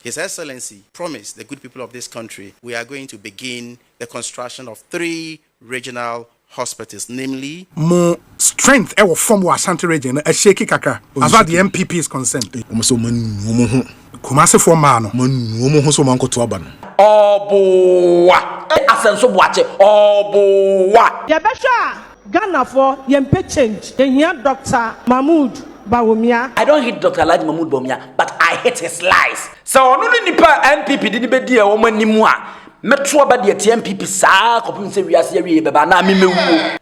His Excellency promised the good people of this country we are going to begin the construction of 3 regional hospitals, namely more strength our form Ashanti region a shaky kaka as far the NPP is concerned. Kumasi for man so man to aban. Asenso boache obowa. Yebesha Ghana for yempe change. Here Dr. Mahmoud Bawumia. I don't hate Dr. Mahmoud Bawumia, but I hate his lies. So no nipa NPP did be dia woman ni mu a metro ba de NPP saa kopim se wiase awie beba na me mewu.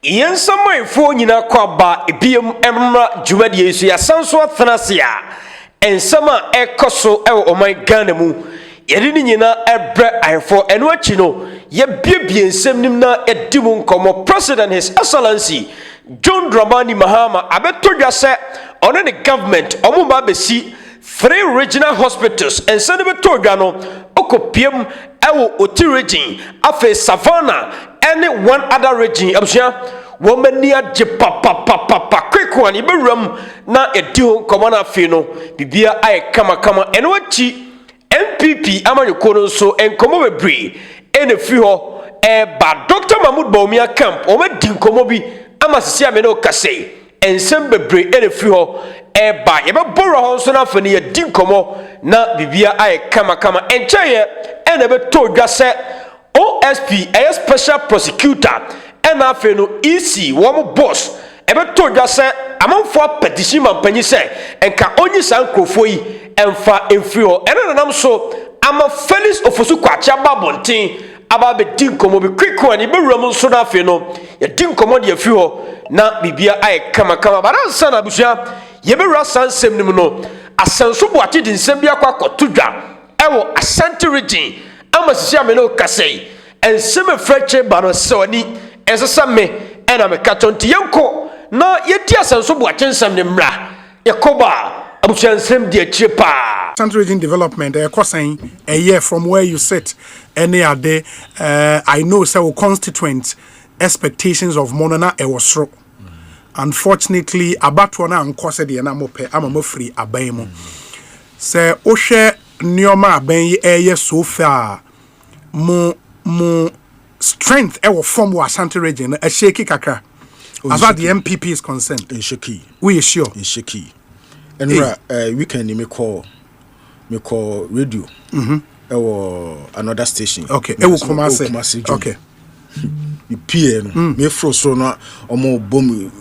Yensamanfo nyina kwaba ebiem emra dwumade yesu ya sanso athanase a ensama ekoso e oman Ghana mu yedi ni nyina ebre ayfo eno achi no ye biebie nsem nim na edimu nkomo President His Excellency John Mahama abeto dwase ono the government omo ba besi 3 regional hospitals and send beto dwa no okopiem ewo oti region afa Savannah and one other region abusua womania je papa quick one iberam na ediho nkomo na afi no bibia ay kama eno achi NPP amanyoko no so enkomo bebre ene fi ho ba Dr. Mahmoud Bawumia camp o ma di nkomo bi amasisi amene o kase ensem bebre ene fi ho ba ye be borro ho so na fani ye di nkomo na bibia ay kama enchaye ene be to dwase OSP a special prosecutor ena afi no EC wo boss e be to dwase amanfo petition mampanyi se enka onyi sankrofo yi emfa emfi ho ene nanam so ama Felix Ofosu kwacha babontin aba be din komo bi quick one be wura so na afi no ye din komo de afi ho na bibia ay kama baransa na busua ye be wura sansem nim no asanso boate din sem bia kwa kotodwa ewo Ashanti region ama sisi amene o kasei ensem freche bano soni esesa me ena me katonti yenko na ye di asanso boate nsem ne mra yakoba abucha nsem de achie pa Ashanti region development saying a year from where you sit any other I know so constituent expectations of monona e was unfortunately about one and cause the na mope am free aban mu say o hwe nioma aban ye so far mo strength e wo form wa Ashanti region a shaky kakra as far the NPP is concerned in shaky we sure in shaky and weekend me call radio another station okay e wo Kumasi okay PN me froso no omo bomi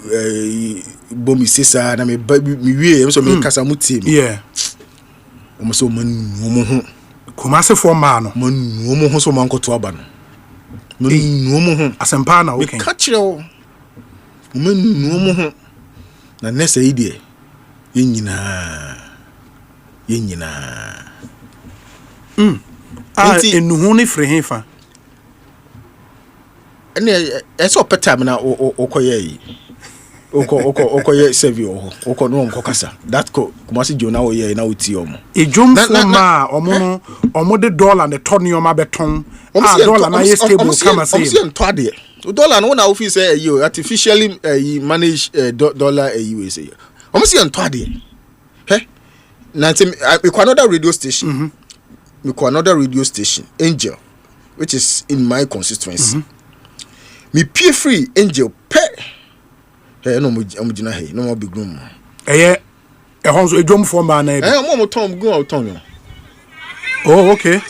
sesa na me wie so me kasa mutim yeah omo so manu ho Kumasi for man manu ho so man ko to aba no manu ho asempa na we ka kire wo manu ho na nesa ide yenyina enuhu ni frehefa ene eso petam na okoye yi okoye serve oko no nko kasa that ko Kumasi Jona oye na oti omo ejum foma omo de dollar ne tonioma beton dollar na ye stable kama say omo se nto ade dollar no na office say you artificially manage dollar we say omo se nto ade we call another radio station Angel which is in my constituency me pay free Angel pay no mo gina he no mo big room honso ejom for man na mo tom go out ton oh okay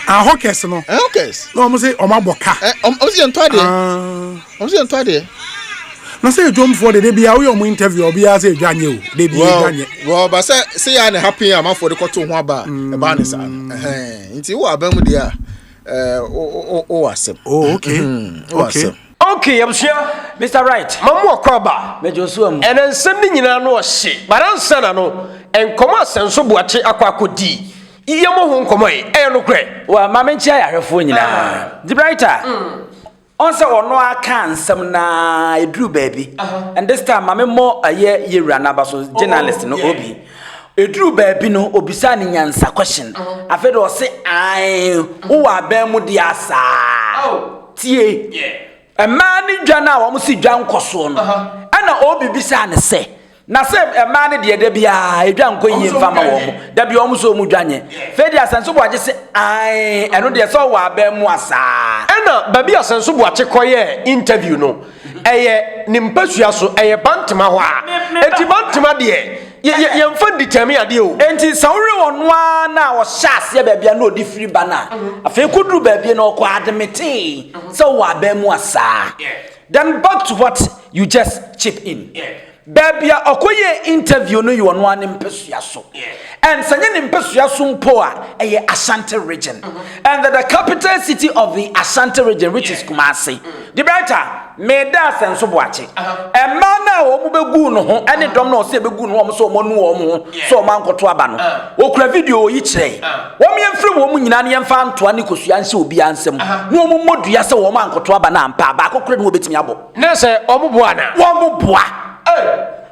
hawkers no no mo say o ma boka o say ento ade na say ejom for the bia we o interview obi a say dwanye o de bi dwanye well but say ya na happy am for the koto ho aba e ba ne sa nti wo aba mu dia asem okay okay yamshia Mr. Right mamu akwaba mejosu am ene nsem ni nyina no ohye baransa na no enkomo asenso boache akwakodi iyemo ho nkomo e no kre wa mamenchi ayahwefo nyina the brighter on say ono aka nsem na edru baby and this time mame mo aye yewura na baso journalist no obi edru baby no obisa ni nyansa question afedo o say ai wo aban mu dia sa tie emma ni dwa na wo si dwa nkoso no ana obi bisa ne se na se ma ne de bia edwa nko yi mfa ma wo mo da bia o mo so mu dwanye fe di asanso bo age se ai eno de so wa ba mu asa ena ba bia asanso bo age koye interview no eye nimpasua so eye bantema ho a enti bantema de ye mfa determine ade o enti sawre wonu na wo hyase ba bia na odi free bana afi kudru ba bia na ko admit so wa ba mu asa. Then back to what you just chip in. Baby, okoye interview no you on one impesua so. And sanya impesua so mpoa a Ashanti region. And the capital city of the Ashanti region, which is Kumasi. The brighter made that sense of watching. A man now begu no ho any dom no say begu no so mo no so man ko to aba no. Okura video each day. Wo me mfiri wo mu nyina ne mfa ntoa ne kosua nse obi ansem. No mo modua se wo man ko to aba na mpa ba kokore no obetimi abo. Na se omoboa na. Wo moboa.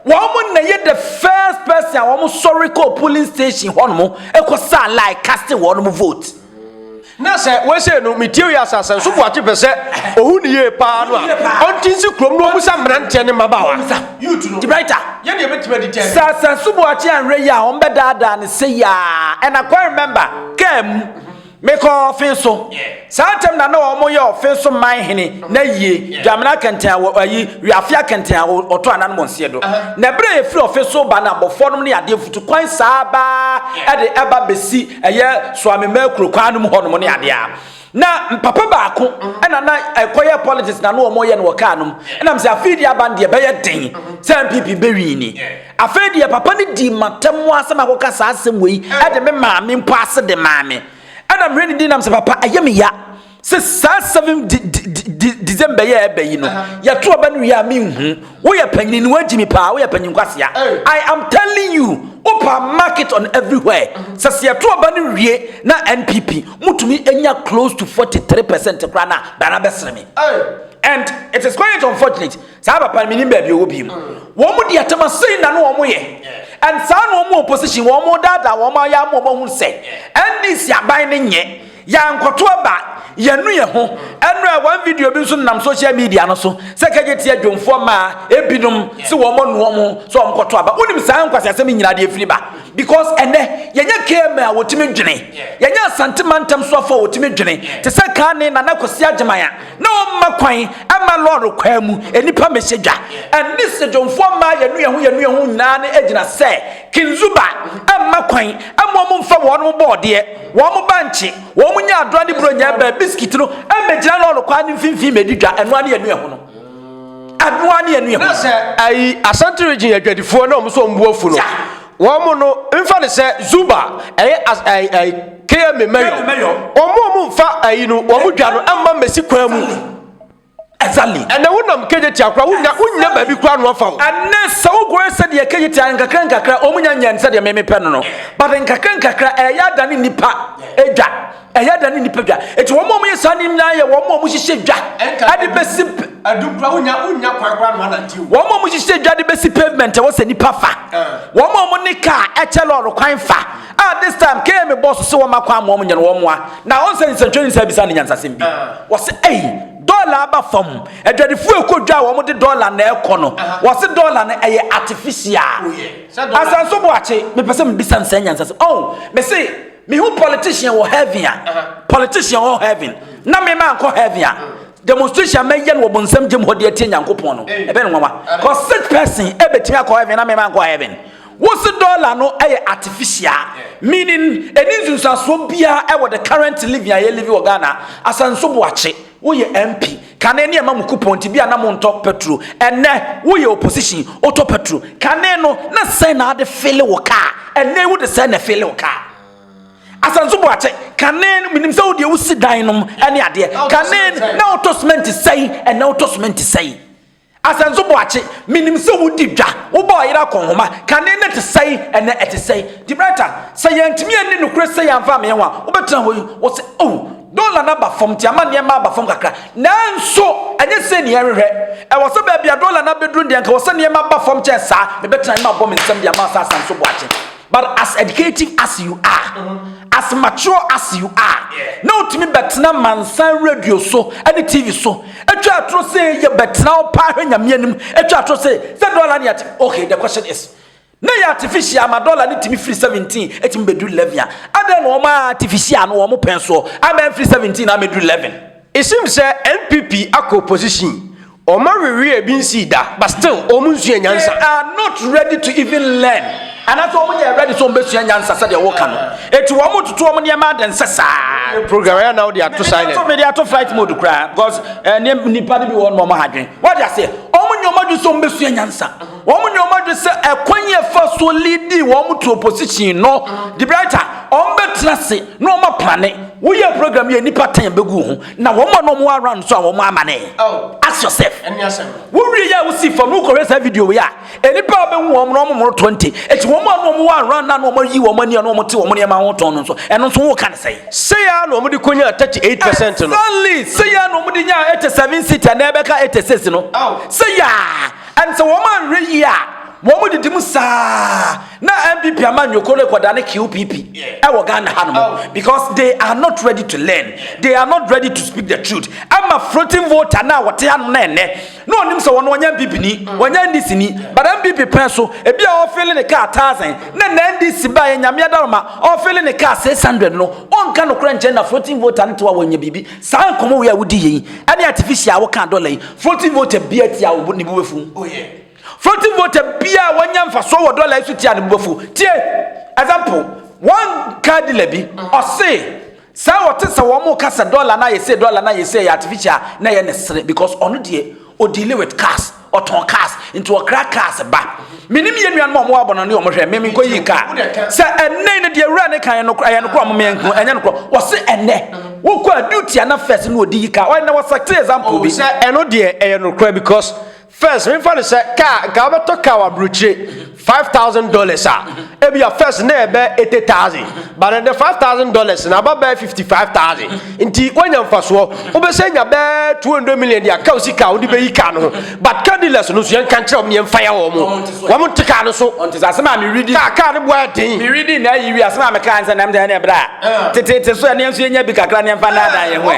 Woman na ye the first person woman sorry call polling station hono ekosa like casting one vote. Na se we say no material assassin so boache pese ohu ne ye pa no a ontinsi krom no musa mrante ne mabawa you to know the brighter ye de betima di ten assassin so boache anre ya on be dada ne say ya and I quite remember came make offense so sometime na no mo ye offense so man hene na yie jamana kenten ayi wiafia kenten oto anan monse do na bre e free offense so ba na bofo no ne ade futu kwan saaba e de eba besi eye swame makro kwanum hono ne ade a na papa baako ena na ekoye politics na no mo ye no kanum ena mse afidi abande be ye den se NPP be wi ni afidi papa ne di matam asem akoka sa asem wei e de me maame mpo ase de maame Adam ready dinam se papa ayemi ya se 7 December ye ebe yi no ya to oba no ya me hu wo ya panyin no agimi pa wo ya panyin kwasia I am telling you open market on everywhere se ya to oba no wie na NPP mutumi enya close to 43% kra na bana besreme and it is quite unfortunate sa papa minim ba bi wo bi wo mu de atama sei na no wo mo ye and sa no mo opposition wo mo dada wo ma ya mo hu se NDC aban ne nye ya nkoto aba yanu ye ho enra one video bi so nam social media no so sekageti adwomfo ma ebinom se wo mo no mo so nkoto aba unim sa nkwase asem nyina de efiri ba because ene yenya kema wotimi dwene yenya santimantam so afa wotimi dwene te se kan ne na kosi agemaya na o ma kwan ama lord kwa mu enipa message and this adwomfo ma yanu ye ho nyina ne agina se kinzuba ama kwan ama mo mfa wo no board ye wo mo banchi wo mo nya adro ne bronya ba biscuit no emejira lord kwa ne mfimfi medidwa eno ane yanu ye ho no adro ane yanu ye ho na se ai Ashanti region adwadifo na o so mbuafu no womo no mfa ne se zuba ai km mayo omo mfa ai no omo dwa no amma mesi kwa mu exactly and wonam kejeti akra wonya ba bi kwa no afa and so go said ye kejeti nkakra omo nya said ye meme pe no but nkakra ya dani nipa edwa eya dani nipa dwa eti womo ye sani nya ye womo hihye dwa ade besi adupra wonya kwakwa no ananti womo hihye dwa de besi pavement wo se nipa fa womo ne car echelo kwan fa this time came me boss so womo kwa mo nya no womo a na on se nsantweni sa bisa ne nyansasem bi wo se dollar aba fam adwadifu ekodwa wo mo de dollar na ekono wo se dollar na eye artificial asanso bo ache me pese me bisa nsanya nsase me say me who politician wo heaven politician wo heaven na me man ko heaven demonstration me yen wo bonsam gem hode atie nyankopon no ebe no nwa cause such person ebetimi akọ heaven na me man ko heaven what's the dollar no artificial meaning any so bia the current living I live in Ghana asanso bo ache wo ye MP kane ne ma mu coupon ti bia na mo ntop petrol enne wo ye opposition auto petrol kane no na say na de feel wo car enne wo de say na feel wo car asanso bo ache kane minim say wo de wo si dan nom ene ade kane na auto cement say and na auto cement say asanso bo ache minim se wudi dwa wo bo yira konhoma kane ne te sei ene ete sei di brata say yantimi ani no kure sei amfa me wa wo betra wo say dollar na ba fom ti ama ne ma ba fom kakra nanso anye se ne yerehwe e wo so ba bia dollar na bedru de nka wo se ne ma ba fom che sa me betra ma bo me nsem dia ma sa asanso bo ache but as educative as you are, as mature as you are, no to me betna mansan radio so any TV so. Etwa tro say ye betna pa hwanyam etwa tro say dollar ni at. Okay, the question is na ya artificial ma dollar ni timi free 17 etimi bedu 11 ya. Ade no ma artificial no mo pen so am free 17 am bedu 11. It seems say NPP ako opposition. Oma we bin see that, but still omunsu nyansa. They are not ready to even learn. And that's why they are ready to besu nyansa say they work no. Eti wo mo tutu mo niam den sesa. Program now they are too silent. So me they are to flight mode cry because nipa bi won mo hadwen. What they say? Omo nyoma du so besu nyansa. Omo nyoma du say ekwan fa so lead wo mo to opposition no. The brighter on betra se no mo plane. We are program here nipa 10 begu ho. Na wo mo no mo around so wo mo amane. Oh, ask yourself. We really see from who correct that video we are. Any problem more 20. It's one more run now no more you money and no more to money amount on so and also what can I say? Say ya no mudi konya 38% no. Only say ya no mudi nya 87 seat and nebeka 86 no. Say ya and so woman re ya Womu di musa na NPP amanyo kole kwa dane QPP ewo Ghana hanom because they are not ready to learn, they are not ready to speak the truth. I'm a floating voter na wote hanom na ene no nim so wono wanya NPP ni wanya NDC ni but NPP pen so e bia o feel ne car 1000 na NDC ba ye nyame adaroma o feel ne car 600 no on ka no kranche na floating voter nto wanya bibi san komo we awudi yi ani artificial wo kan dollar yi floating voter bia tia wo ni buwefu oh yeah. Floating voter bia wanya mfa so wo dollar isu tia ne bofu tie example one card lebi or say sa wote sa wo mo kasa dollar na ye say artificial na ye necessary because onu de o deal with cars or ton cars into a crack cars ba minim ye nuan mo abono ne o mo hwe me ko yi ka sa enne ne de awura ne kan no aye no kro mo me enku enye no kro wo se enne wo kwa duty na first no odi yi ka why na wo sector example bi say eno de aye no kro because first, me find say car gabato car bruche $5,000 ebi your first na be 80,000 but then the $5,000 na ba 55,000 nti wanya mfaso obese nya be 200 million dia ka osika odi be yika no but candidates no so yan kan kire me mfa ya wo mo tika no so onti asema me reading car no boy den me reading na yiwi asema me kan say na me na bra tete so na nso nya bi kakra ne mfa na dan ye ho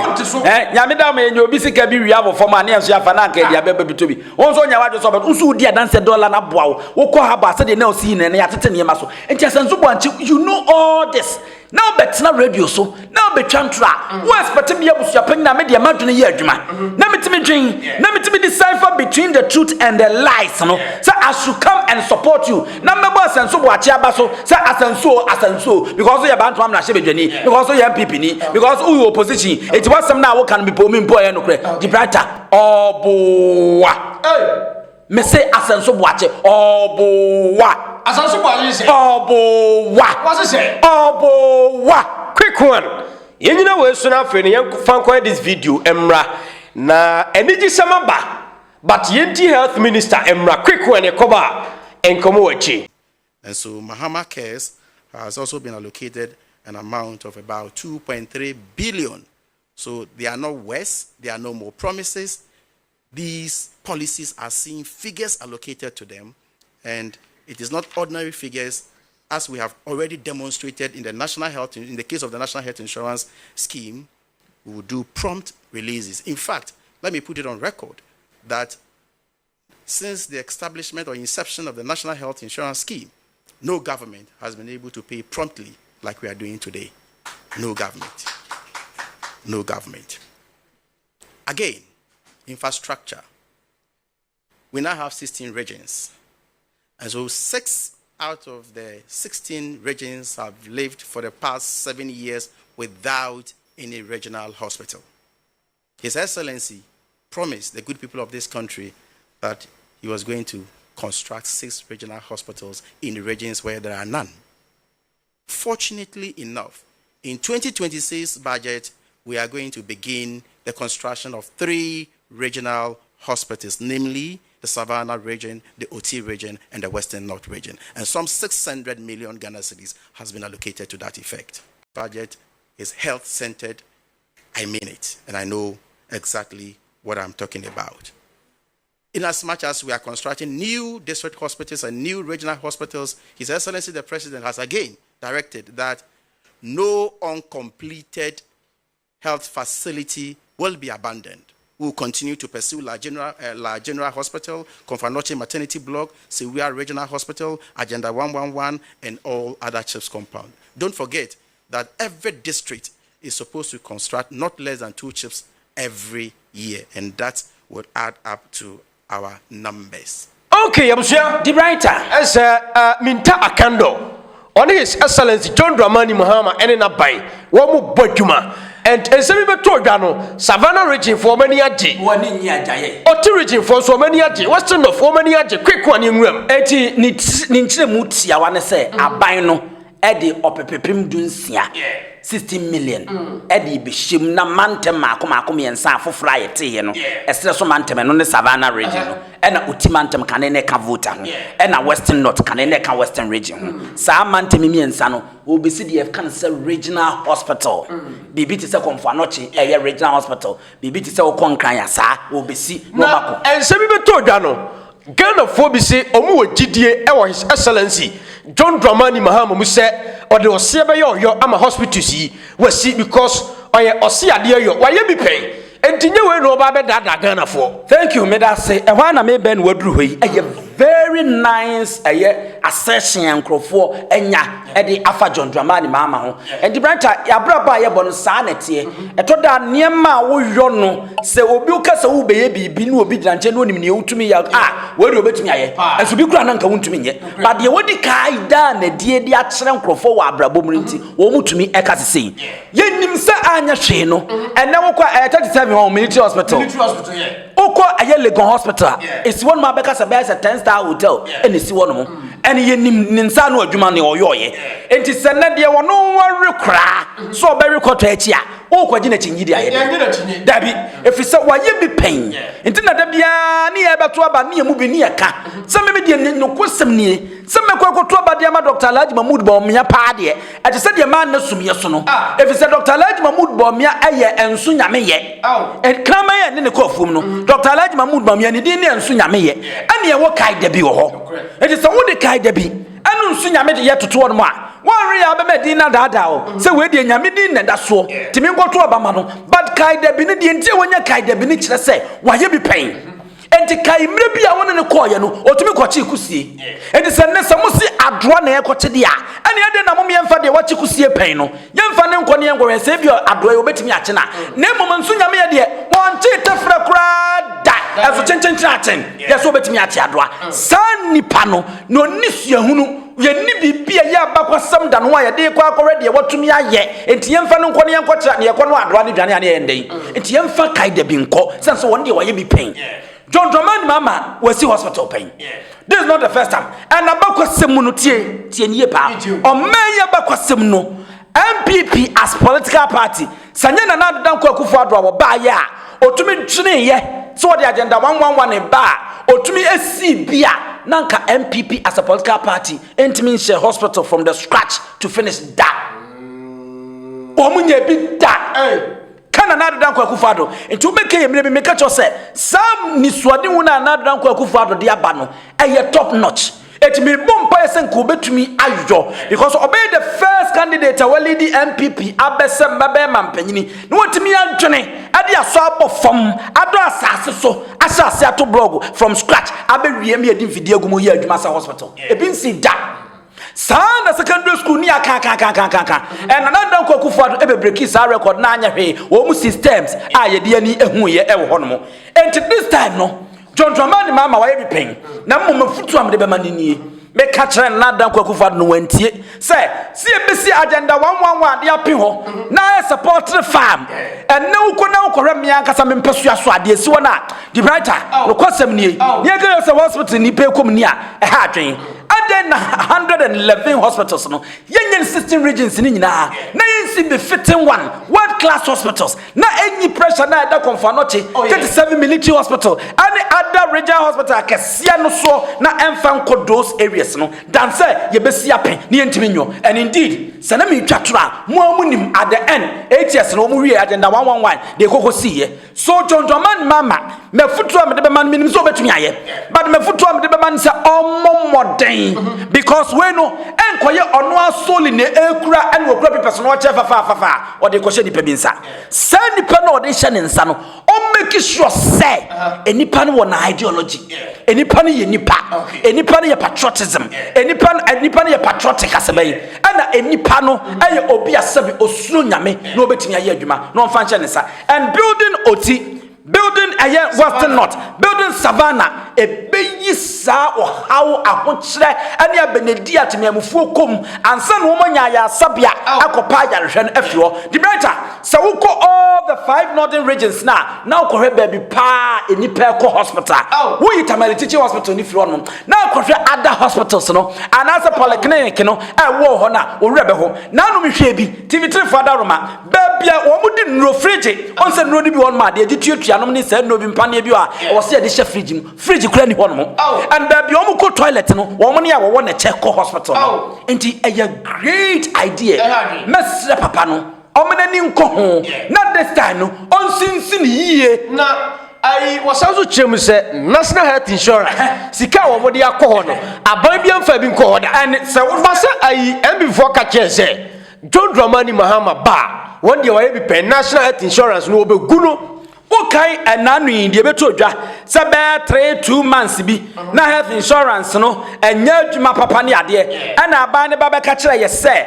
nya me da me nya obi sika bi wi avo form na nso ya fa na ka dia be bi to bi onso nya wadwo so but unso odi adanse dollar na boa wo ko haba say na see na ya tete ne maso enti asanso boanchi you know all this now betina radio so now be twantra wo expect me abusu apan na me de madwene ye adwuma na metimi dwen na metimi decipher between the truth and the lies no so I should come and support you na mebo asanso boachi aba so say asanso because you bantu am na hye bedwani because you MPP ni because who opposition it was some na wo can be po me mpo ye no kre the brighter obowa me say asanso boachi obowa asanso boachi say obowa what say obowa quick one yenyina we so na fe ne yen fan kwa this video emra na eniji samaba but yenti health minister emra quick one e koba enkomo wachi. And so Mahama Cares has also been allocated an amount of about 2.3 billion. So they are not worse, there are no more promises. These policies are seeing figures allocated to them, and it is not ordinary figures, as we have already demonstrated in the in the case of the National Health Insurance Scheme. We will do prompt releases. In fact, let me put it on record that since the establishment or inception of the National Health Insurance Scheme, no government has been able to pay promptly like we are doing today. No government. No government. Again, infrastructure. We now have 16 regions. And so 6 out of the 16 regions have lived for the past 7 years without any regional hospital. His Excellency promised the good people of this country that he was going to construct 6 regional hospitals in the regions where there are none. Fortunately enough, in 2026 budget, we are going to begin the construction of 3 regional hospitals, namely the Savannah region, the OT region, and the Western North region. And some 600 million Ghana cedis has been allocated to that effect. Budget is health-centered. I mean it, and I know exactly what I'm talking about. In as much as we are constructing new district hospitals and new regional hospitals, His Excellency the President has again directed that no uncompleted health facility will be abandoned. We will continue to pursue La General Hospital, Confanoche Maternity Block, Sewia Regional Hospital, Agenda 111, and all other CHIPS compounds. Don't forget that every district is supposed to construct not less than 2 CHIPS every year, and that would add up to our numbers. Okay, Abusia. The writer. As Minta Akando, on His Excellency John Mahama and in a bay, Wamu Bojuma, and Esemibe Tordano, Savannah region for many aji, 1 year Jaye, Otti region for so many aji, Western of 4 many aji, quick one in room. Eti Ninche Muti, I want to say, Abino, Eddie Opepim Dunsia. 60 million. Eddie Bishim na mantem makomi and San for fly tea, no. Estresso mantem and on the Savannah region, and a Utimantem canene cavuta, and a Western North canene Western region. Sam Mantemi and Sano will be CDF Cancer Regional Hospital. Bibi to say Confanoche, a regional hospital. Bibi to say Okonkaya, sir, will be see no. And Semibe Tordano. Ghana Phobisi, Omu GDA, our His Excellency, John Mahama Muse, or the Oseba your ama hospital see, was see because I Osia dear yo, why you be pay? And to know no Baba that Ghana for. Thank you, may I say, and one I may Ben Wodru, a very nice assertion and crofo, and ya, Eddie Afa John Mahama, and the brighter Yabraba Yabon Sanity, a toda Niema Wojono, say Obuka so baby, Binu obedient, and to me, where you bet me, as to be grand uncle to me, but the Wodi Kai done a dear Diatran crofo Abrabominti, Womu to me, Ekas say, Yenim Sa Anya Sheno, and now 37 military hospital. Oko aye Legon Hospital. It's one Mabeka Sabes a 10-star hotel. And it's one more. And ye ninsano adwuma or yoye. Enti sene de wo no worry kra. So very quarter Oko gina chinyi aye. Dabi if it's why ye be pain. Enti na da bia ni e beto aba ni emu bi ni eka. Se me de no kwasem ni. Se me kwa to aba de ma Dr. Alhaji Mahmood Bawumia pa de. E te se de ma na sumye so no. If it's Dr. Alhaji Mahmood Bawumia eye ensu nyame ye. And krama ye ne ko afum no. Dr. Alhaji Mahmood Bawumia ni din ne ensu nyame ye. Ane ye wo kai de bi wo ho. E te se wo de kai de bi. Anu ensu nyame de ye toto no ma. One real be din na dada o. Se we de nyame din na da so. Timi nkoto aba ma no. But kai de bi ne de ntie wonya kai de bi ne kire se wa ye bi pen. Enti kai mre bia wona ne koye no otumi kwachi kusie enti se ne samusi adroa na yekoche dia ane ade na mom yemfa de wachi kusie pen no yemfa ne nkone yengo se bia adroa ye obetimi ache na na mom nso nyame ye de wonche tefra kura da aso chenchenchen achen ye so obetimi ache adroa san nipa no no nisua hunu ye ni bibia ye abakwasam da no ye de kwa akore de watumi aye enti yemfa ne nkone yenkoche na ye kono adroa ne dwane ane ye ndey enti yemfa kai de bi nko sense won de waye bi pen John Mahama was the hospital pain. This is not the first time. And about Semuno tie pa. Or may about no NPP as political party. Sanyana na dan kwa Akufo-Addo wa ba ya. Otumi twene ye. So the agenda 111 e ba. Otumi esi bia. Nanka NPP as a political party. Entimi share hospital from the scratch to finish that. Omunye bi da. Kana na dan kwa Akufo-Addo enti ubeke ye mre make cho say sam ni suade hu na dan kwa Akufo-Addo de aba no eye top notch eti me bompa yesen ko betumi ayo because obey the first candidate we lead the NPP abesem babe mampanyini no wotimi adwene ade aso abofom ado asase so asase ato blog from scratch abewie me edin video gumo ye adwuma sa hospital ebi nsi da Sana secondary school ni aka and another kwa Akufo-Addo ebe break his record na anya hwe wo mu systems a ye de ani ehu ye e wo hono and this time no John Mahama wa ye bi pen na mmom futu am de be manini me ka kire na dan kwa Akufo-Addo no wantie say see ebesi agenda 111 de ape ho na support the farm and na uko na uko hwe me ankasa me mpesu aso ade si wona the brighter no kwasem ni ye ga say hospital ni pe kom ni a e ha adwen Then 111 hospitals no yenyen 16 regions ni nyina na yensi be fitting one world class hospitals na any pressure na da Confanoche 37 military hospital and other regional hospital akesia no so na emfa nko those areas no dan say ye besi apen na yentimi nyo and indeed sanami twatro a mo amunim at the end ATS no mo wie agenda 111 de koko see So John Mahama me futu am de be man minim so betumi aye but me futu am de be man say omomoden because we no enkoye ono asoli ne ekura ene okura people no che fafa o de ko she nipa bi nsa say nipa no o de she ne nsa no o make sure say enipa no na ideology enipa no ye nipa enipa no ye patriotism enipa no ye patriotic asebay ana enipa no aye obi asabi osuro nyame na obetimi aye adwuma no mfa nche ne sa and building oti building Western North, building Savannah, a baby sa or how a hunchre, and ya benedia to me mufukum, and some woman ya sabia, akopaya, and FUO. The brighter, so we call all the 5 northern regions now correct baby pa in Nipeco Hospital. We Tamale Teaching Hospital if you want now correct other hospitals, no, and as a polyclinic, no, I war honor or rebel. Now we should be TV3 Father Roma, baby, or didn't no fridge, on some road be one my dear. Nomini said no bimpane bi a o se de she fridge kura ni ho no and baby o mu ko toilet no wo mo ne ya wo na check hospital no enti a great idea mesre papa no o me nani nko ho na this time no on sinsin yie na ai wasanso chem se national health insurance sika wo mo de akọ ho no aban bi amfa bi nko ho da and se wo se ai MB4 ka che se John Mahama ba won de wa bi national health insurance no obegu no okay enanu indi ebeto dwa se be 2 months bi na health insurance no enya adwuma papa ne ade ana aban ne baba ka kire ye se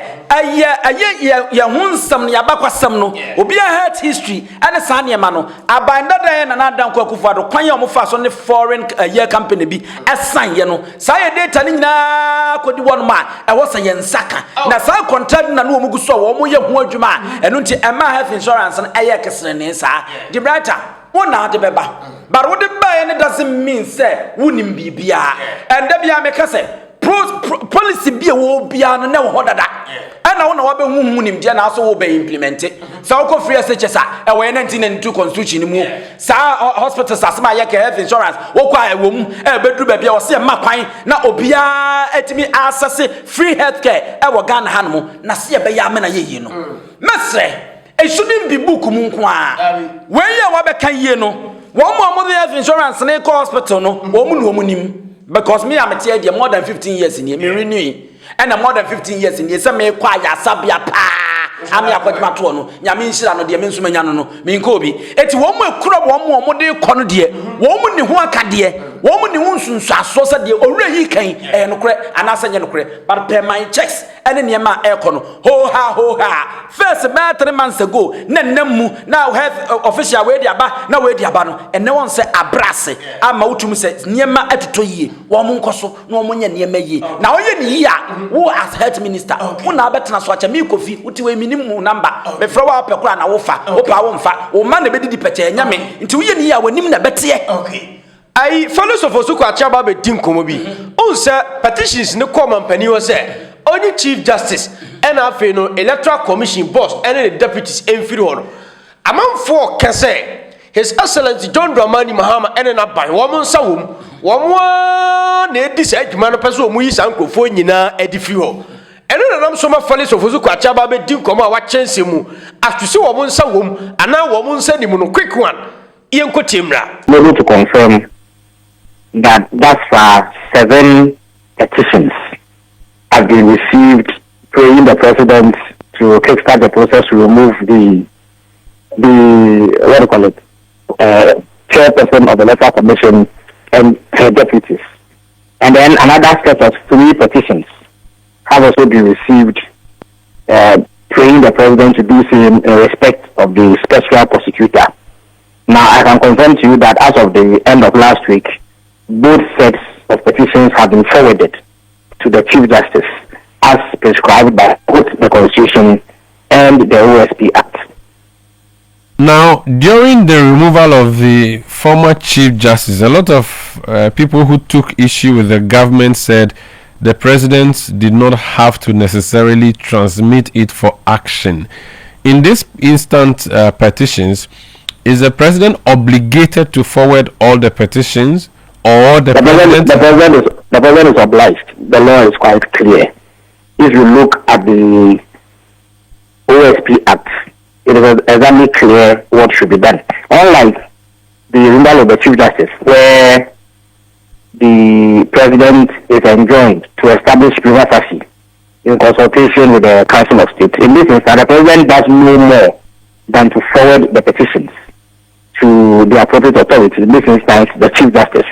ye hunsam ne yabakwasam no obi a health history ane sa ne ma no aban dada na na dan kwakufu ado kwan ye omofa so ne foreign year company bi esan ye no sa ye data ne nyina kodi won ma e wo se ye nsaka na sa contract na no omuguso wo mo ye ho adwuma eno nti ema health insurance no eye kesene ne sa the brighter wona de beba but what the buy and doesn't mean say wunim bibia and da bia me ka say policy bia wo bia no na wo dada ana wona wo be hunim dia na so wo be implement so ko free SHS e we 1992 constitution mu sa hospitals asema ye health insurance wo kwa e wo mu e bedru ba bia wo se ma kwan na obia etimi access free healthcare e wo Ghana han mu na se be ya me na ye yi no mesre it shouldn't be book munkwa. When you are yie no, one more health insurance in a hospital no, woman because me I'm a more than 15 years in here, me renew and more than 15 years in here. Some may quiet sabia pa. I'm a quadmato no, Yamin no, the Aminsumano no, Minkobi. It's one more crop, one more de conodie, woman in one cadie, woman in one soon so said the already came and answer Yanocre, but pay my checks. And then Yama Aircon, ho ha. First, about 3 months ago, Nemu now have official way aba, now way diabano, and no one said a brasse. I'm out to say, Niema at 2 years, one moncoso, no money near me. Now, ye who as health minister, who now better not watch a milk coffee, which way minimum number, before our Pekran, Opa, or man, the bedi pete, Yamin, into ye when him the better. Okay. I fellows of Osuko Achaba be Dinkomobi. Oh, sir, petitions no common penny was there. Only Chief Justice and no Electoral Commission boss and the deputies inferior. Among 4 can say His Excellency John Mahama and an by woman sawum, one this edge man person we sank for Nina edificio. And then I'm so much fellows of Ozuka Chaba be Dinkoma watching Simu after see woman sawum and now woman send him on a quick one. Ian Kotimra. Able to confirm that thus far 7 petitions have been received praying the president to kickstart the process to remove the what do you call it, chairperson of the electoral commission and her deputies. And then another set of 3 petitions have also been received praying the president to do same in respect of the special prosecutor. Now I can confirm to you that as of the end of last week, both sets of petitions have been forwarded to the Chief Justice as prescribed by both the Constitution and the OSP Act. Now, during the removal of the former Chief Justice, a lot of people who took issue with the government said the president did not have to necessarily transmit it for action. In this instant petitions, is the president obligated to forward all the petitions, or the president is obliged? The law is quite clear. If you look at the OSP Act, it is exactly clear what should be done. unlike the removal of the Chief Justice, where the President is enjoined to establish prima facie in consultation with the Council of State. In this instance, the President does no more than to forward the petitions to the appropriate authority, in this instance, the Chief Justice,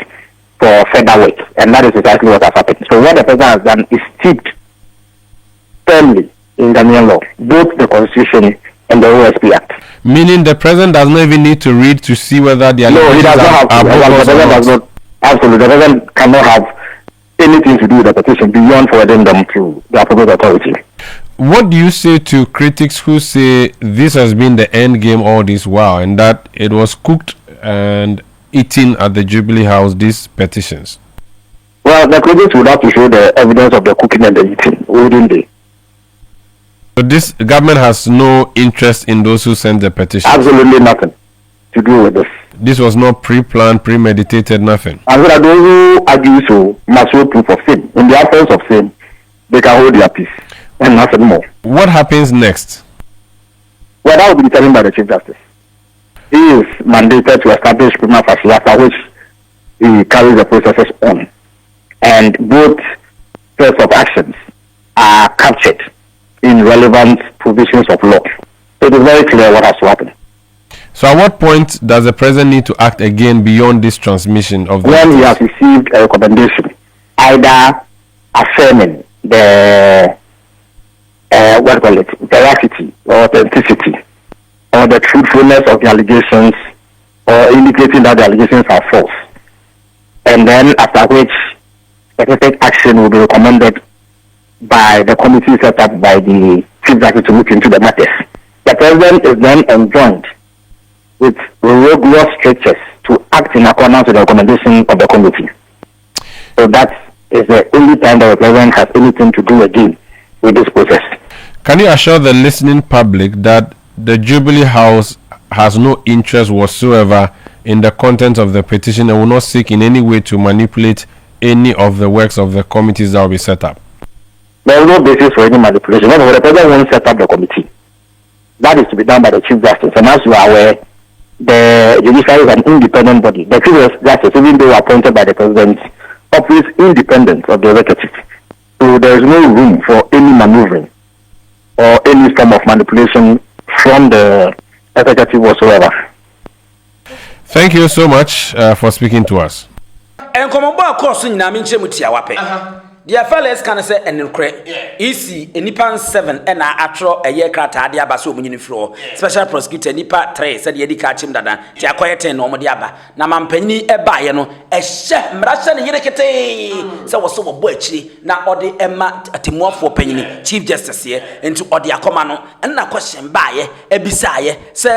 for further work. And that is exactly what has happened. So what the President has done is steeped firmly in Ghanaian law, both the Constitution and the OSP Act. Meaning the President does not even need to read to see whether the No, he does not have to. The President does not. Absolutely. The President cannot have anything to do with the petition beyond forwarding them to the appropriate authority. What do you say to critics who say this has been the end game all this while and that it was cooked and eaten at the Jubilee House, these petitions? Well, the critics would have to show the evidence of the cooking and the eating, wouldn't they? So this government has no interest in those who sent the petition? Absolutely nothing to do with this. This was not pre-planned, premeditated, nothing? And so those who argue so must show proof of sin. In the absence of sin, they can hold their peace and nothing more. What happens next? Well, that will be determined by the Chief Justice. He is mandated to establish prima facie, after which he carries the processes on. And both sets of actions are captured in relevant provisions of law. So it is very clear what has to happen. So at what point does the President need to act again beyond this transmission of the when he has received a recommendation, either affirming the veracity or authenticity or the truthfulness of the allegations, or indicating that the allegations are false, and then after which specific action will be recommended by the committee set up by the Chief Justice to look into the matters. The President is then enjoined with rigorous strictures to act in accordance with the recommendation of the committee. So that is the only time that the President has anything to do again with this process. Can you assure the listening public that the Jubilee House has no interest whatsoever in the content of the petition and will not seek in any way to manipulate any of the works of the committees that will be set up? There is no basis for any manipulation. When the President won't set up the committee, that is to be done by the Chief Justice. And as you are aware, the judiciary is an independent body. The Chief Justice, even though appointed by the President, operates independent of the executive. So there is no room for any maneuvering or any form of manipulation from the executive whatsoever. Thank you so much for speaking to us. Dear fellas can say and EC nipa 7 and atro a year crata de abaso munifro special prosecutor nipa 3 said yedi ka chim dada ti akoye 10 no mo de aba na mampani e baaye no e hye mrahye ne yere kete se wo so wo bo akiri na ode ema atemuafo panyini Chief Justice ye enti ode akoma no na question baaye ebisaaye se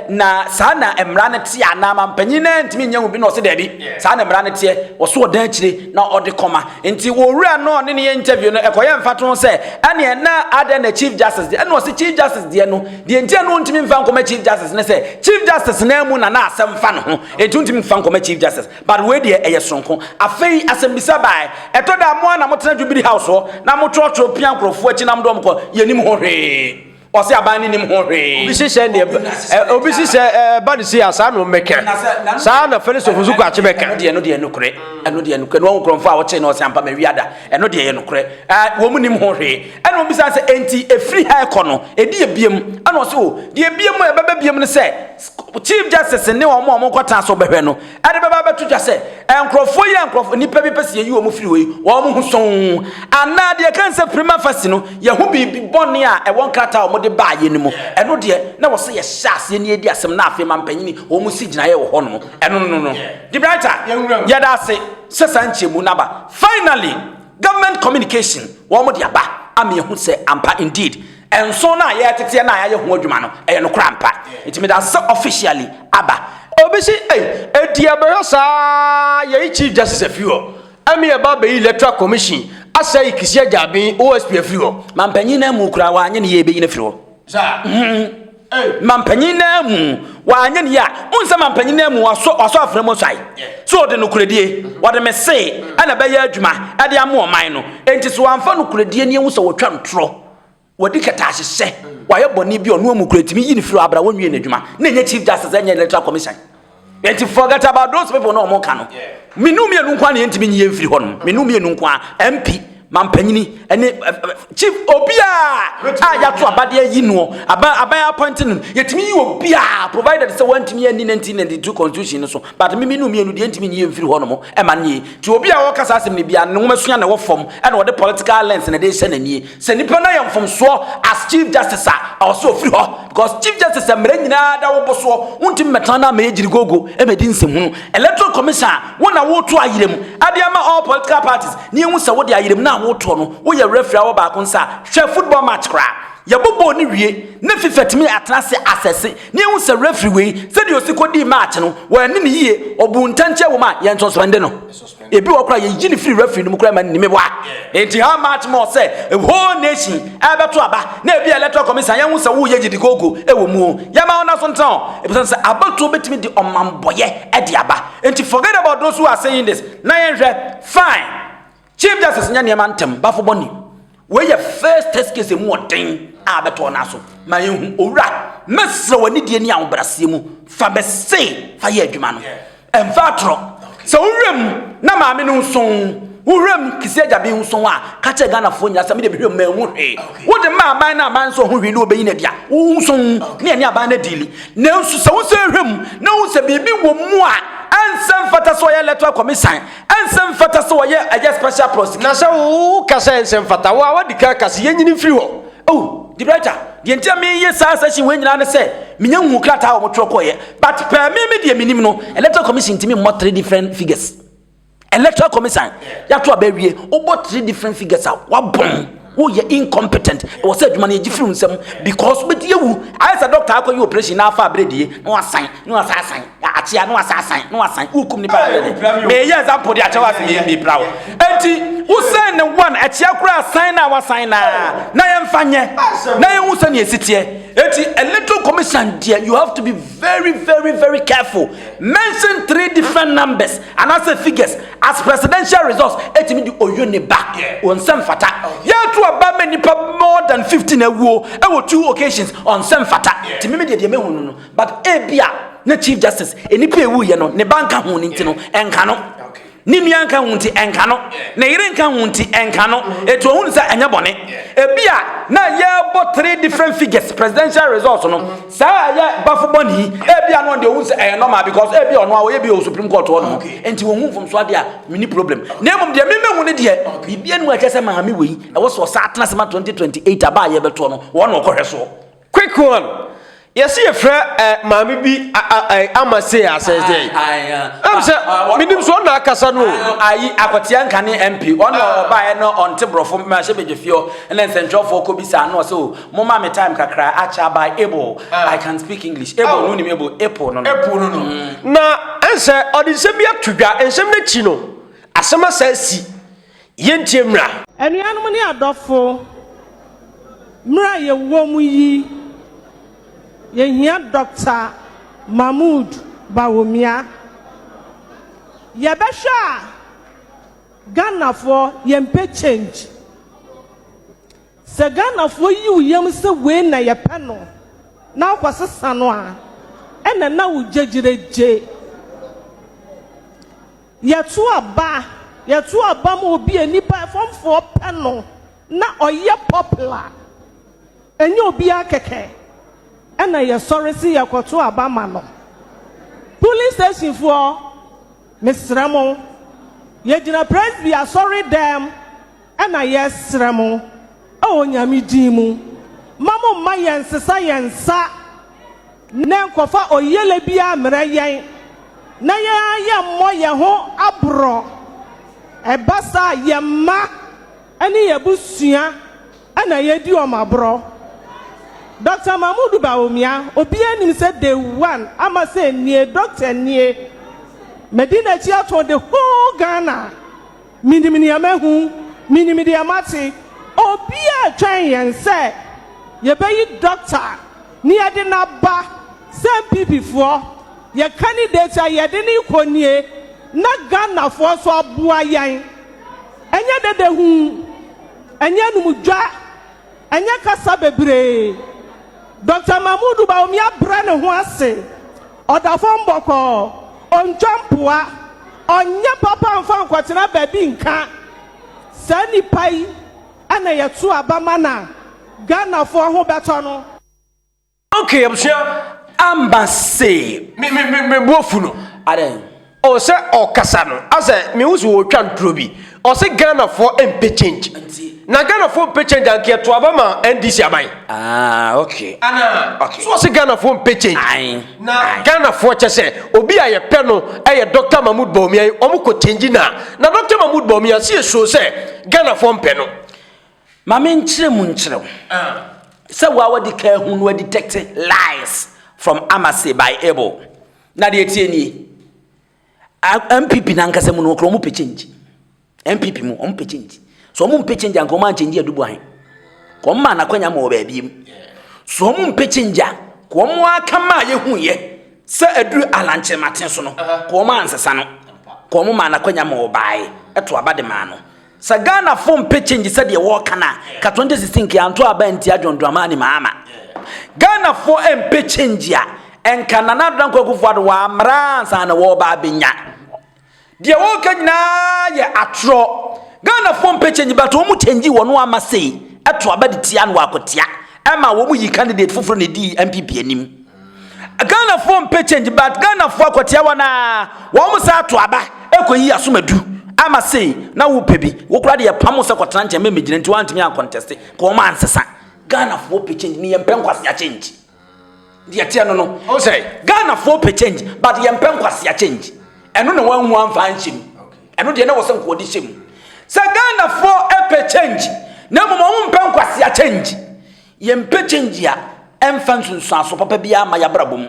na sa na emra ne te ana mampani na ntimi nya bi no se dabi sa na emra ne te wo so odan akiri na ode koma enti wo no ne interview no ekoye mfato se ane na ada na Chief Justice de no se Chief Justice de no de ntia no ntimi mfa nkoma Chief Justice ne se Chief Justice na mu na asem fa no ho ntimi mfa nkoma Chief Justice but we de eye sonko afei asembisa bai etoda mo na motena Jubilee House ho na motrotro pia nkrofo achi na mdom ko yenim ho hwe Osi abani nim ho hwe obi sise ne obi sise body see asa no meke sa na fele so fuzu kwa chimeke no de nukre eno de nukre no nkromfo a wo che na osi ampa ma wiada eno de ye nukre wo mu nim ho hwe eno obi sa se enti efri ha ekono edi ebiem ana osi o de ebiem e baba biem ne se Chief Justice ne wo mo kwata so behwe no ade baba betu twa se enkrofo ye enkrofo nipa bi pese yi wo mu firi we wo mu huson ana de kan se prima facie no ye hu bi bone a e won krata o de baaye ni mo eno de na wo se ye hyase ne edi asem na afi mampanyini o mu si gina ye wo ho no eno no the brighter ye da se sesanche mu naba finally government communication wo mo de aba am ye hu se ampa indeed and so na ye tete na ye ho adwuma no e no kra ampa it me da se officially aba obi si edi aberosa ye Chief Justice afiwo ami e ba be electoral commission asa ikisia jabi OSP afiwo mampanyin na mu kura wa anye ne ye be yin afiwo sa mampanyin na mu wa anye ne ya unsa mampanyin na mu waso afra mo swai so de no kuradie wode me se ana be ya adwuma ade amo oman no enti so amfa no kuradie ne hu so wotwa ntro wodi kata hyehye why boni bi onu mu kretimi yi ni firi abra wonwie n'adwuma na enye chief justice enye electoral commission and to forget about those people no more can minu mienu nkwa na yentimi nyi mfiri hono minu mienu nkwa MP mampanyini ene chief obia ya to abade yi no aba appointing yetimi yi obia provided say wantimi ani 1992 constitution so but minu mienu de yentimi nyi mfiri hono mo e man yi ti obia wo kasa asem ne bia no masua na wo fom e na the political lens na de hye na nie se nipa na yam fom so as chief justice also free ho because chief justice mra nyina da wo boso wontim metana ma ejiri gogo e medi nsem hu electoral commission wona wo to ayirem ade ama all political parties ni hu se wo de ayirem na wo to no wo ye referee wo ba ko nsa hwe football match kra ya bobo ni wie na fifetimi atrase assess ni hu se referee we se de osikodi match no wo ni ni yie obuntanche wo ma ye ntospende no ebi wo kra ye yini free referee no kra ma ni mebwa enti how much more say a whole nation abeto aba na ebi electoral commission ye hu se wo ye gidi gogo e wo mu ya ma ona so nton e be say abato betimi di omamboye e di aba enti forget about those who are saying this na ye hwe fine Chief Justice Nyane Mantem bafo boni we ye first test case mu odin abeto na so ma yehu owura mesre wani die ni awbrase mu fa be se fa ye adwuma no emfatro so wurem na ma me no nson wurem kisi ajabe nson a ka che Ghana fo nya same de behwe ma hu hwe wo de ma aban na aban so hu hwe ni obeyi na dia nson ne ani aban na dili na nso se wo se hwem na wo se bibi wo mu a ansem fata so ye electoral commission ansem fata so ye a special prosecutor na sa wo kasa ansem fata wa wadika kasa ye nyini free ho oh the writer the entire me ye sa session we nyina na say menya hu klata wo motro koye but per me de minim no electoral commission timi mo 3 different figures electoral commission ya to abawie obo 3 different figures a wabon wo ye incompetent wo say adwuma na ye gifiri nsem because be de wu as a doctor akọ you operation na afa abredie no asan no asasan atia no asasan no asan ukum ni pa me ye example de acha wasan ye me brawo enti wo say ne one atia kura asan na wasan na ye mfanye na ye hu say ne esitie enti electoral commission there you have to be very very very careful mention 3 different numbers and as figures as presidential results etimi di oyo ne ba onsem fata ya to aba many more than 15 awuo e wo 2 occasions on sem fata timi de mehu no but ebia na chief justice enipa ewu ye no ne banka ho ni ntino enka no ni nua nka ho nti enka no na yire nka ho nti enka no eto hu sa enya bone ebia na ye bo 3 different figures presidential results no sa ya bafo boni ebia no de hu sa normal because ebia ono a wo ye bi o supreme court no enti wo hu fom so ade a mini problem na emom de memehu ne de bibia no akese ma me wei e wo so sa atena sema 2028 aba ye beto no wo no kohwe so quick one yes ye fra mami bi ama say assess dey am say minim so na akasa no ayi akotia nka ne MP ono ba e no onte brofo ma hye begefio na central for ko bisa no so mo ma me time kakra acha by able I can speak English able no ni able no na ense odise bi atudwa ensem na chi no asema sa si yentie mra Enuanum ni adofo mra ye wo mu yi ye Dr. Mahama Bawumia ye besha Ghana for ye change se Ghana for you yem se we na ye peno na kwasesa no a ena na wo jejireje ye to aba mo obi enipa from for peno na oye popular enye obi akeke ena ye sorry si ye kwoto aba ma no police station for Misramo ye gina press be sorry them ena ye sremo o nyame dimu mamo ma ye nsesa ye nsa na nkofa oyele bia mra yen na ye mo ye ho abro ebasa ye ma eni ye busua ena ye di o mabro Dr. Mahama Bawumia obi anim said the one ama say nie doctor nie Medina chia to the whole Ghana minimini amahu minimidi amati obi a twan yen say ye be doctor ni ade na ba some NPP for ye candidate ye de ni konie na Ghana for so aboa yan enye de hu enye numudwa enye kasa bebre Dr. Mahmoud Bawumia brane ho ase odafon boko on champua onye papa mfa nkwatena baby nka sani pai ana yetu abama na Ghana fo ho beto no. Okay, abusua ambase me bofu no Aden. o se okasa no ase me wusu wo twa ntro bi o se Ghana for MP change na Ghana for MP change anke to abama NDC aban. Okay. Ana okay. So se Ghana for MP change na Ghana for chese obi aye pe no Dr. Mahmoud Bawumia omuko change na Dr. Mahmoud Bawumia se so se Ghana for MP no Mame nchire mu nchire. Say wa wadi ka hu no detect lies from Amase by able. Na de tie ni NPP na nkasa mu no kro mu pe change. NPP mu on pe change. So mu pe change anko man change adubu han. Ko ma na kwanya ma obaabi mu. So mu pe change ko mu aka ma ye hu ye. Se aduru alanche maten so no. Ko ma ansesa no. Ko mu ma na kwanya ma obae. Eto abade ma no. Sa Ghana form pe change said the walk na ka 2016 ki anto abanti John Mahama. Ghana for MP change ya enka nana danko kufuado wa amra sa na wo ba benya. De wo ka nyina ye atro. Ghana form pe change but wo mu change wo no amasei eto abade tia no akotia. Ema wo mu yi candidate fufuro ne di MPP anim. Ghana form pe change but Ghana for akotia wana wo mu sa ato aba ekoyi asomadu. Ama say na wo pebi wo kura de ye pam se kwotran nche me megine nti wantimi an contest ko ma ansesa Ghana for pe change ni ye mpenkwase ya change de atia no o say Ghana for pe change but ye mpenkwase ya change eno ne wan hu amfa anchim eno de na wo se nko di hyem se Ghana for pe change na mo mpenkwase ya change ye mpe change ya emfa nsunsu aso papa bia ma ya brabom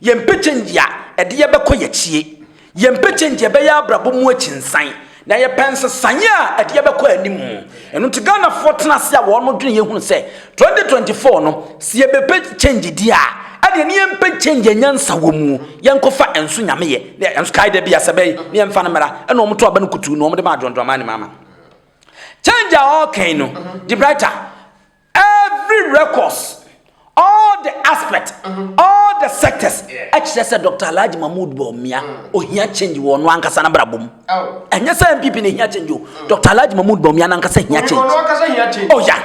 ye mpe change ya e de ye bekọ ye chie ye mpe change ye be ya brabom achinsan na ye pense sanya ade ye bekọ animu eno ti Ghana for tenase a wo no dwen ye hunu se 2024 no si ye be change di a ade ne ye mpe change nyansa wo mu ye nkofa enso nyame ye ne enso kai da bia sebe ne mfa na mara eno mo to aba no kutu no mo de ma adwondroma ne mama change all kind no the brighter every records all the aspects, all the sectors. Actually, said Dr. Alhaji Mahmoud Bawumia, ohia change wo no ankasa na brabom. Enya say MPP ne hia change o. Dr. Alhaji Mahmoud Bawumia na ankasa hia change. Oh yeah.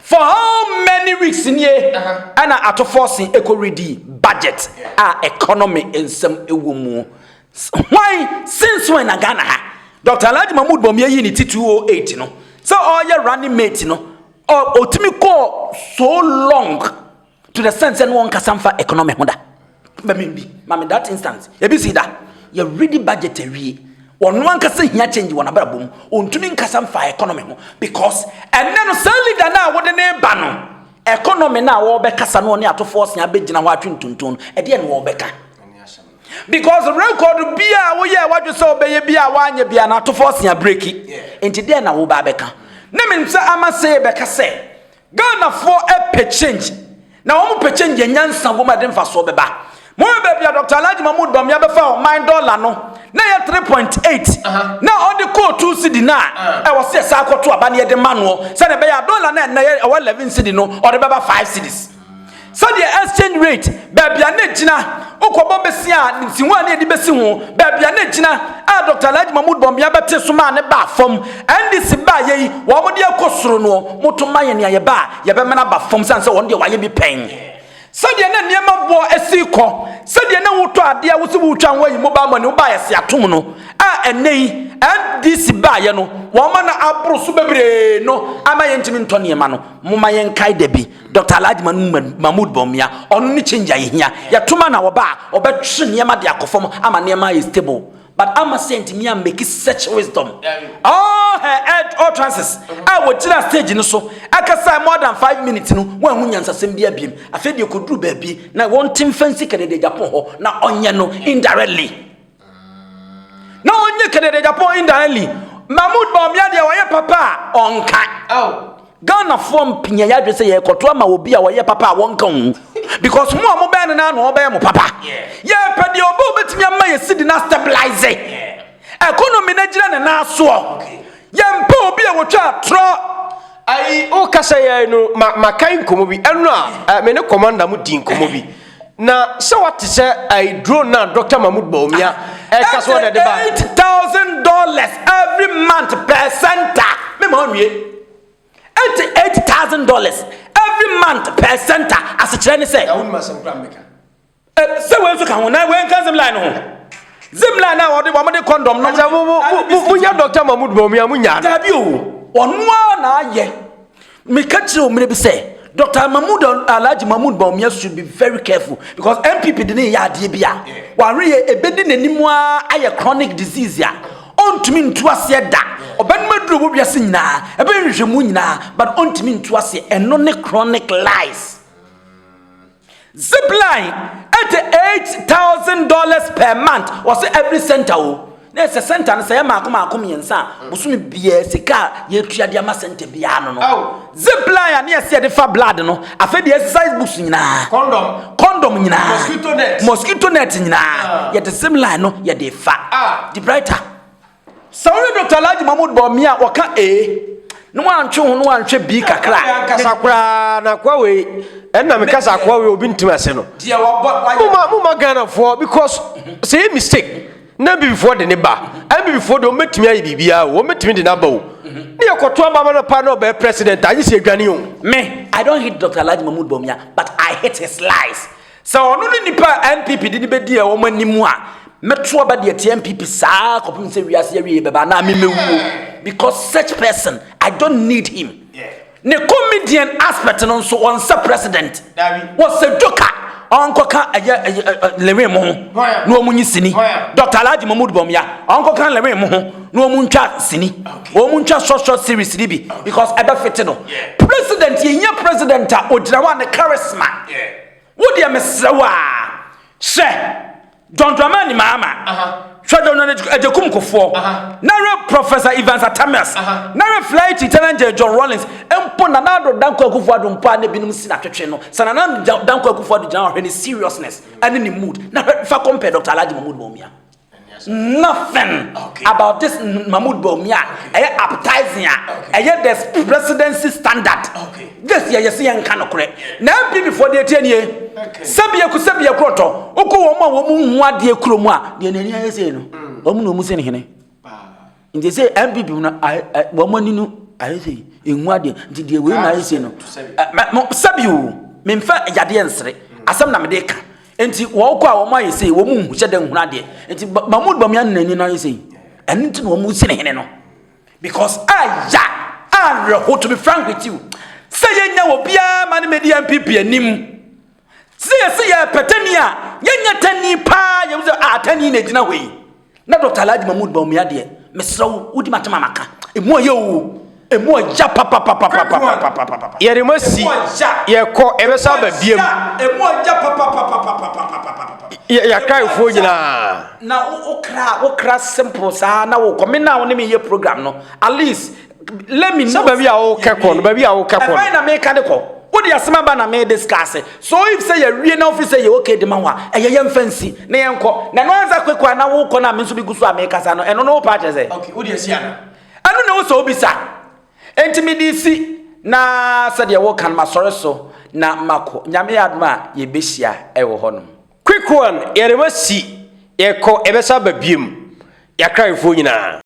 For how many weeks in here? Ana ato forcing eco ready budget economy in some ewumu. Why since when na Ghana ha? Dr. Alhaji Mahmoud Bawumia yi ni 208 no. So all your running mate no. Or otimi call so long. To the sense and one kasamfa economic mother. Mami that instance. You see that? You really budgetary. One can say here change one about boom. Untuning kasamfa economy because and then suddenly that now what the name bano. Economy now all back kasano near to force your bed in a watching tuntun at the end war back. Because the record be a yeah, what you saw baby a one you be an out to force your break it. And today now will back. Name say I must say back say Ghana for a change. Now, I'm pretending you're young, some woman didn't fast over back. More baby, Dr. Alhaji Mahmoud Bawumia be found $9 no. Now 3.8. Now on the code 2 cedi na. I was say sako to abani the manual. Say the $1 na 11 cedi no or the 5 cedis. So the exchange rate, baby ane jina. Uko besia nsiwa ne di besi ho. Baby ane jina. Dr. Alhaji Mahmoud Bawumia bete suma ne ba fom. And this ba ye wa mo de akosoro no. Motuma ye ne ye ba. Ye be mena ba fom sanse won de wa ye bi pen. So the na niema bo esi ko. So the na woto ade a wo se wo twan wa yi mobile money wo ba ye se atom no. Enei and this ba ye no. Wo ma na abro so bebre no. Ama ye ntimi nto niema no. Moma ye nkai da bi. Dr. Alhaji Mahmoud Bawumia onu ni change ya hia. Ya tuma na wo ba obetwe niema de akofom ama niema is stable. But I'm saying me and make such wisdom. All her all chances. I would tell stage no so. I can say more than 5 minutes no. When we answer same be beam. I feel you could do baby. Now one team fancy Canada Japan ho. Now onya no indirectly. Now onya Canada Japan indirectly. Mahmoud Bawumia de wa papa onka. Oh. Ghana form pinya ya dwe say ye koto ma obi a wo ye papa wonka hu. Because mo be na no be mo papa. Yeah, pedi obo betimi ama ye sidi na stabilize. Economy na gira na so. Ye mpa obi a wo twa tro ai o kasa ya no makai komo bi eno a me ne commander mu din komo bi na se what say I drone na Dr. Mahmoud Bawumia e kaso de ba $8,000 every month per center me ma onwie $8,000 every month per center as a trainer say ya won ma sam kram meka se we so kan ho na we kan zim line ho zim line na wo de condom no mu nya Dr. Mahmoud Bawumia mu nya da bi o ono na aye me ka kire o mre bi say Dr. Mahmoud Alhaji Mahmoud Bawumia should be very careful because NPP didn't ya ade bia ware ebedi nanimu aye chronic disease ya ontumi ntu ase da obanuma duro bo biase nyina ebe nhwemu nyina but ontumi ntu ase eno ne chronic lies zipline at $8,000 per month was every center o na se center na se ya makom yensa busumi bia sika ye tua dia ma center bia no zipline na se de fa blood no afa de exercise books nyina condom nyina mosquito net nyina ye de zipline no ye de fa the brighter sorry Dr. Alhaji Mahmoud Bawumia waka no antwe ho no antwe bi kakra kasa kra na kwa we enna me kasa kwa we obi ntima se no dia wo muma Ghana for because say mistake na be before the neighbor and before the metimi ayi bibia wo metimi de na ba wo ne yakoto amama no pa no be president anyi se adwane o me I don't hate Dr. Alhaji Mahmoud Bawumia but I hate his lies so ono no nipa NPP di be di e wo manimu a metro ba de NPP sa kopim se wiase awie beba na me mewu because such person I don't need him ne comedian aspect no so on sa president was a joker onko ka lewe mo no omunyi sini Dr. Alhaji Mahmoud Bawumia onko ka lewe mo no omuntwa sini omuntwa short series libi because ebe fit no president ye president a odira wa ne charisma wo dia mesrewa she John Mahama Shadow Ejekum Kofo, Nara Professor Evans Atamas, Nara Flight Lieutenant John Rollins, Empo Nanado Danko Kufa Dumpane Binum Sinatino, Sananam Danko Kufa the general any seriousness and any mood. Now, if I compare Dr. Alhaji Mahmoud Bawumia, nothing about this Mahmoud Bawumia, appetizing, the presidency standard. This year, you see, and cannot correct. Now, before the 10 years, Sabia Kusabia Kroto, Oko woman, what dear Kroma, the Nania say no, woman no Musin Hene. And they say, MPP, I woman, I say, in what did you win? I say no. Sabu, Memfa Yadiansre, Asam Namedeka. Enti woko a woman say wo mu hye den huna de enti Mahmoud Bawumia nani na say enti no mu sine hene no because to be frank with you say yenya wo bia ma ne media MPP anim say ya petania yenya tani pa ye wo atani na gina hoi na Dr. Alhaji Mahmoud Bawumia de mesrawo wudi matama maka emu ye wo emu ja papa yere masi ye ko ebesa ba biem emu ja papa ya kai fo nyina na okra simple sa na wo come na wo ne me ye program no at least let me know ba bia wo kekon ba bia wo kekon na me ka de ko wo de asema ba na me discuss so if say you wie na officer you okay de manwa ye fancy na ye nko na no anza kwekwa na wo ko na me so bi gusu ameka no eno no pa che okay wo de sia na anu na wo so obisa entimidisi na sadia wo kan masore so na mako nyame adma ye behia ewo honom quick one yere masi ye ko ebesa ba biem ya kai fo nyina